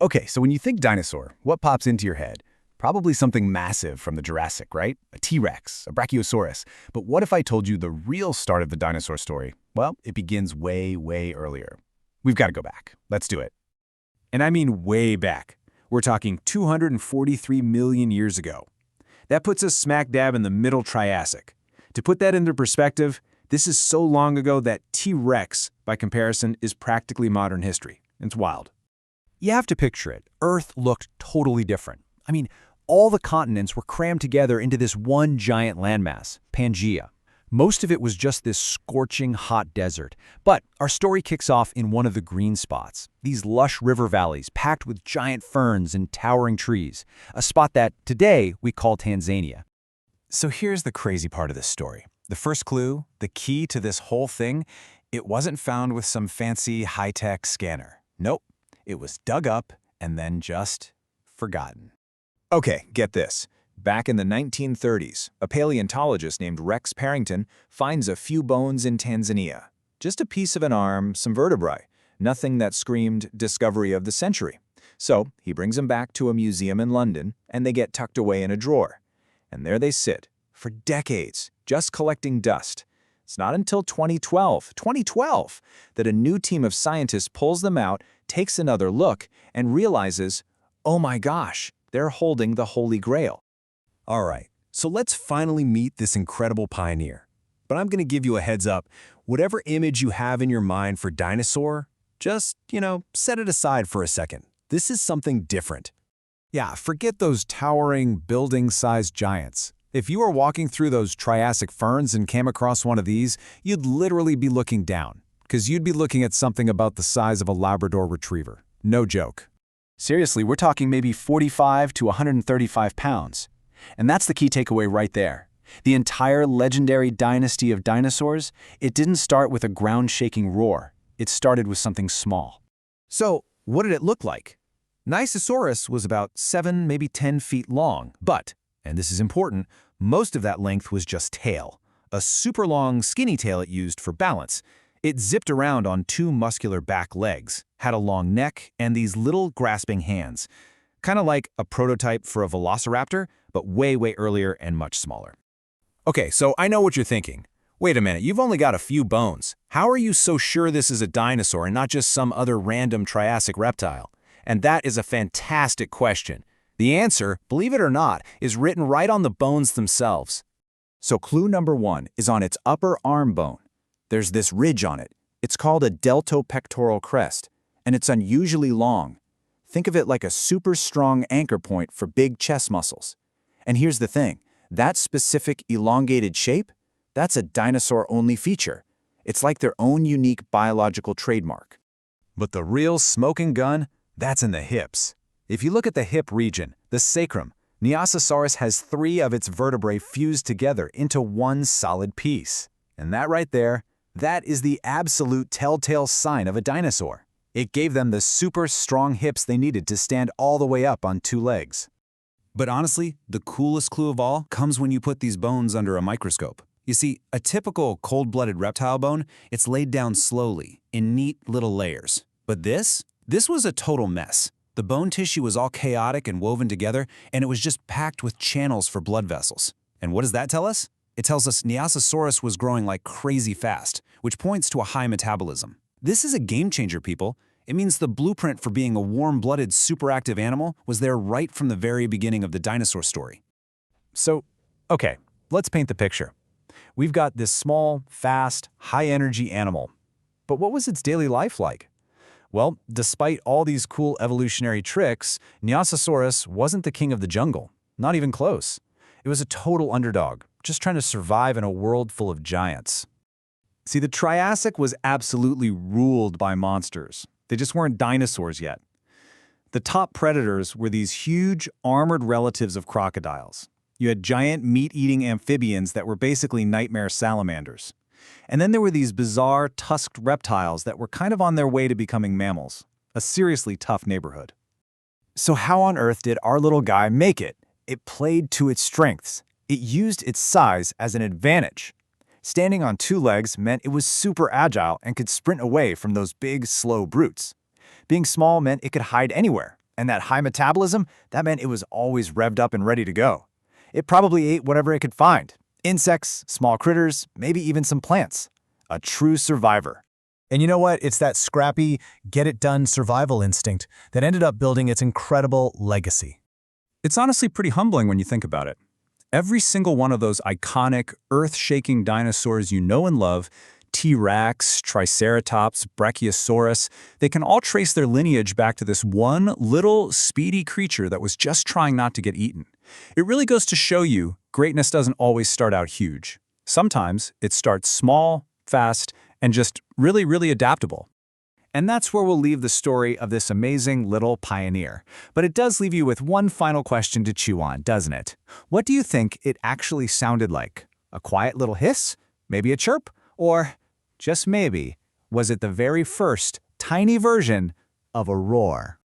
Okay, so when you think dinosaur, what pops into your head? Probably something massive from the Jurassic, right? A T-Rex, a Brachiosaurus. But what if I told you the real start of the dinosaur story? Well, it begins way, way earlier. We've got to go back. Let's do it. And I mean way back. We're talking 243 million years ago. That puts us smack dab in the Middle Triassic. To put that into perspective, this is so long ago that T-Rex, by comparison, is practically modern history. It's wild. You have to picture it. Earth looked totally different. I mean, all the continents were crammed together into this one giant landmass, Pangaea. Most of it was just this scorching hot desert. But our story kicks off in one of the green spots, these lush river valleys packed with giant ferns and towering trees, a spot that today we call Tanzania. So here's the crazy part of this story. The first clue, the key to this whole thing, it wasn't found with some fancy high-tech scanner. Nope, it was dug up and then just forgotten. Okay, get this. Back in the 1930s, a paleontologist named Rex Parrington finds a few bones in Tanzania. Just a piece of an arm, some vertebrae. Nothing that screamed discovery of the century. So he brings them back to a museum in London, and they get tucked away in a drawer. And there they sit, for decades, just collecting dust. It's not until 2012, that a new team of scientists pulls them out, takes another look, and realizes, oh my gosh, they're holding the Holy Grail. All right, so let's finally meet this incredible pioneer. But I'm going to give you a heads up. Whatever image you have in your mind for dinosaur, just, set it aside for a second. This is something different. Yeah, forget those towering, building-sized giants. If you were walking through those Triassic ferns and came across one of these, you'd literally be looking down, because you'd be looking at something about the size of a Labrador retriever. No joke. Seriously, we're talking maybe 45 to 135 pounds. And that's the key takeaway right there. The entire legendary dynasty of dinosaurs, it didn't start with a ground-shaking roar. It started with something small. So, what did it look like? Nyasasaurus was about 7, maybe 10 feet long, but, and this is important, most of that length was just tail. A super long, skinny tail it used for balance. It zipped around on 2 muscular back legs, had a long neck, and these little grasping hands. Kind of like a prototype for a velociraptor, but way, way earlier and much smaller. Okay, so I know what you're thinking. Wait a minute, you've only got a few bones. How are you so sure this is a dinosaur and not just some other random Triassic reptile? And that is a fantastic question. The answer, believe it or not, is written right on the bones themselves. So clue number 1 is on its upper arm bone. There's this ridge on it. It's called a deltopectoral crest, and it's unusually long. Think of it like a super strong anchor point for big chest muscles. And here's the thing, that specific elongated shape, that's a dinosaur-only feature. It's like their own unique biological trademark. But the real smoking gun, that's in the hips. If you look at the hip region, the sacrum, Nyasasaurus has 3 of its vertebrae fused together into one solid piece. And that right there, that is the absolute telltale sign of a dinosaur. It gave them the super strong hips they needed to stand all the way up on 2 legs. But honestly, the coolest clue of all comes when you put these bones under a microscope. You see, a typical cold-blooded reptile bone, it's laid down slowly, in neat little layers. But this was a total mess. The bone tissue was all chaotic and woven together, and it was just packed with channels for blood vessels. And what does that tell us? It tells us Nyasasaurus was growing like crazy fast, which points to a high metabolism. This is a game changer, people. It means the blueprint for being a warm-blooded, superactive animal was there right from the very beginning of the dinosaur story. So, okay, let's paint the picture. We've got this small, fast, high-energy animal. But what was its daily life like? Well, despite all these cool evolutionary tricks, Nyasasaurus wasn't the king of the jungle. Not even close. It was a total underdog, just trying to survive in a world full of giants. See, the Triassic was absolutely ruled by monsters. They just weren't dinosaurs yet. The top predators were these huge, armored relatives of crocodiles. You had giant meat-eating amphibians that were basically nightmare salamanders. And then there were these bizarre, tusked reptiles that were kind of on their way to becoming mammals. A seriously tough neighborhood. So how on earth did our little guy make it? It played to its strengths. It used its size as an advantage. Standing on 2 legs meant it was super agile and could sprint away from those big, slow brutes. Being small meant it could hide anywhere, And that high metabolism, that meant it was always revved up and ready to go. It probably ate whatever it could find. Insects, small critters, maybe even some plants. A true survivor. And you know what? It's that scrappy, get-it-done survival instinct that ended up building its incredible legacy. It's honestly pretty humbling when you think about it. Every single one of those iconic, earth-shaking dinosaurs you know and love, T-Rex, Triceratops, Brachiosaurus, they can all trace their lineage back to this one little, speedy creature that was just trying not to get eaten. It really goes to show you, greatness doesn't always start out huge. Sometimes it starts small, fast, and just really, really adaptable. And that's where we'll leave the story of this amazing little pioneer. But it does leave you with one final question to chew on, doesn't it? What do you think it actually sounded like? A quiet little hiss? Maybe a chirp? Or, just maybe, was it the very first, tiny version of a roar?